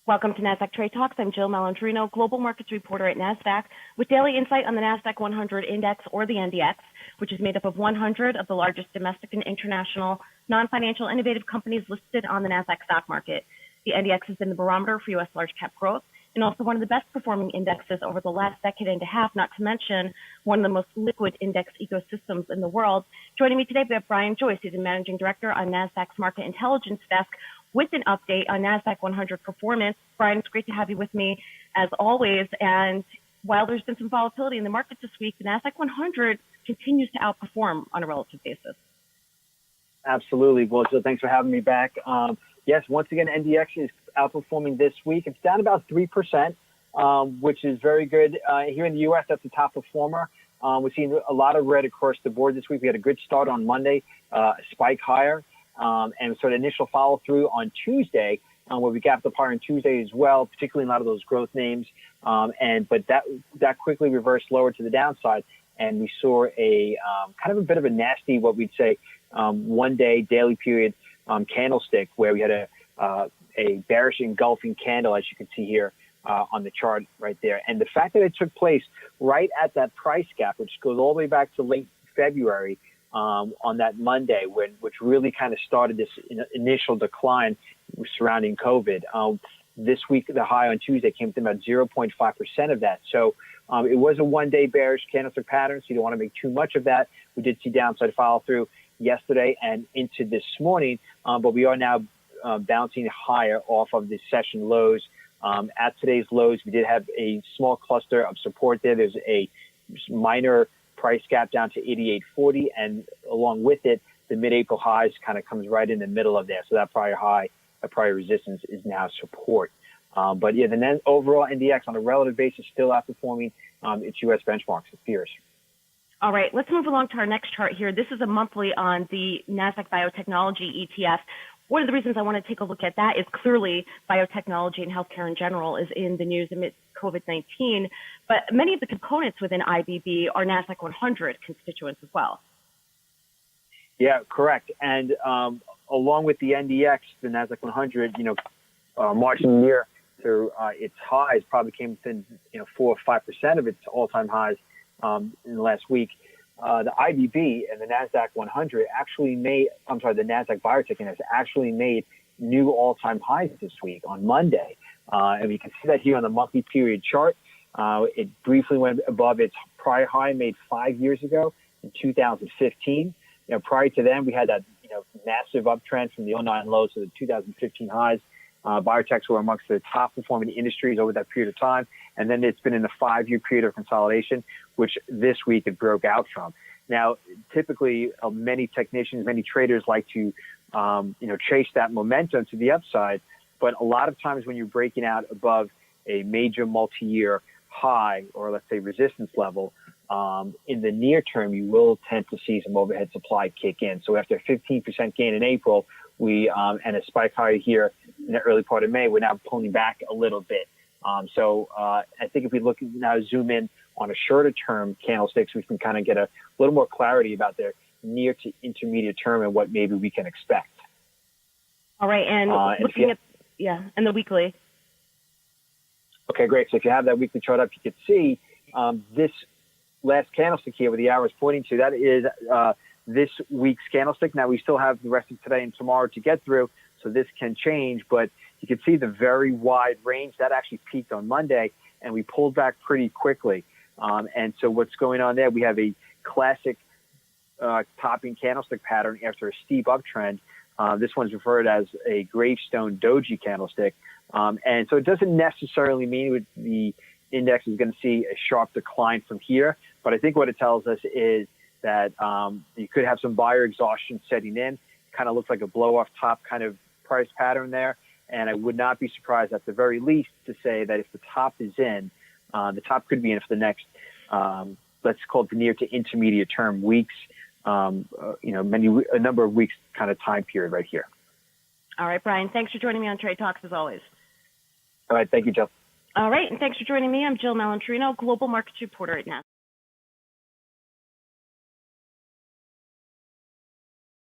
Welcome to Nasdaq Trade Talks. I'm Jill Malandrino, Global Markets Reporter at Nasdaq, with daily insight on the Nasdaq-100 Index, or the NDX, which is made up of 100 of the largest domestic and international non-financial innovative companies listed on the Nasdaq stock market. The NDX has been the barometer for U.S. large-cap growth and also one of the best-performing indexes over the last decade and a half, not to mention one of the most liquid index ecosystems in the world. Joining me today, we have Brian Joyce. He's a Managing Director on Nasdaq's Market Intelligence Desk, with an update on Nasdaq-100 performance. Brian, it's great to have you with me as always. And while there's been some volatility in the market this week, the Nasdaq-100 continues to outperform on a relative basis. Absolutely. Well, so thanks for having me back. Yes, once again, NDX is outperforming this week. It's down about 3%, which is very good. Here in the U.S., that's the top performer. We've seen a lot of red across the board this week. We had a good start on Monday, a spike higher. And sort of initial follow through on Tuesday, where we gapped up higher on Tuesday as well, particularly in a lot of those growth names. But that quickly reversed lower to the downside, and we saw a kind of a bit of a nasty, what we'd say, 1 day daily period candlestick, where we had a bearish engulfing candle, as you can see here on the chart right there. And the fact that it took place right at that price gap, which goes all the way back to late February, on that Monday, which really kind of started this initial decline surrounding COVID. This week, the high on Tuesday came to about 0.5% of that. So it was a 1 day bearish candlestick pattern, so you don't want to make too much of that. We did see downside follow through yesterday and into this morning, but we are now bouncing higher off of the session lows. At today's lows, we did have a small cluster of support there. There's a minor price gap down to 88.40, and along with it, the mid-April highs kind of comes right in the middle of there. So that prior high, that prior resistance is now support. But yeah, the overall NDX on a relative basis still outperforming its U.S. benchmarks, its peers. All right, let's move along to our next chart here. This is a monthly on the Nasdaq Biotechnology ETF. One of the reasons I want to take a look at that is clearly biotechnology and healthcare in general is in the news amidst COVID-19, but many of the components within IBB are Nasdaq-100 constituents as well. Yeah, correct. And along with the NDX, the Nasdaq-100, marching near to its highs, probably came within 4 or 5% of its all-time highs in the last week. The IBB and the Nasdaq-100 actually made, the Nasdaq Biotech Index actually made new all-time highs this week on Monday. And you can see that here on the monthly period chart. It briefly went above its prior high made 5 years ago in 2015. Prior to then, we had that massive uptrend from the 2009 lows to the 2015 highs. Biotechs were amongst the top performing industries over that period of time. And then it's been in the 5-year period of consolidation, which this week it broke out from. Now, typically, many technicians, many traders like to, chase that momentum to the upside. But a lot of times when you're breaking out above a major multi-year high, or let's say resistance level, in the near term, you will tend to see some overhead supply kick in. So after a 15% gain in April, and a spike higher here in the early part of May, we're now pulling back a little bit. So I think if we look now, zoom in on a shorter term candlesticks, we can kind of get a little more clarity about their near to intermediate term and what maybe we can expect. All right, and looking at and the weekly. Okay, great. So if you have that weekly chart up, you can see this last candlestick here with the hours pointing to, that is this week's candlestick. Now we still have the rest of today and tomorrow to get through, so this can change, but you can see the very wide range that actually peaked on Monday, and we pulled back pretty quickly. And so what's going on there? We have a classic topping candlestick pattern after a steep uptrend. This one's referred as a gravestone doji candlestick. And so it doesn't necessarily mean the index is going to see a sharp decline from here, but I think what it tells us is that you could have some buyer exhaustion setting in. Kind of looks like a blow off top kind of price pattern there. And I would not be surprised at the very least to say that if the top is in, the top could be in for the next, let's call it the near to intermediate term weeks, a number of weeks kind of time period right here. All right, Brian, thanks for joining me on Trade Talks as always. All right, thank you, Jill. All right, and thanks for joining me. I'm Jill Malandrino, Global Markets Reporter at Nasdaq.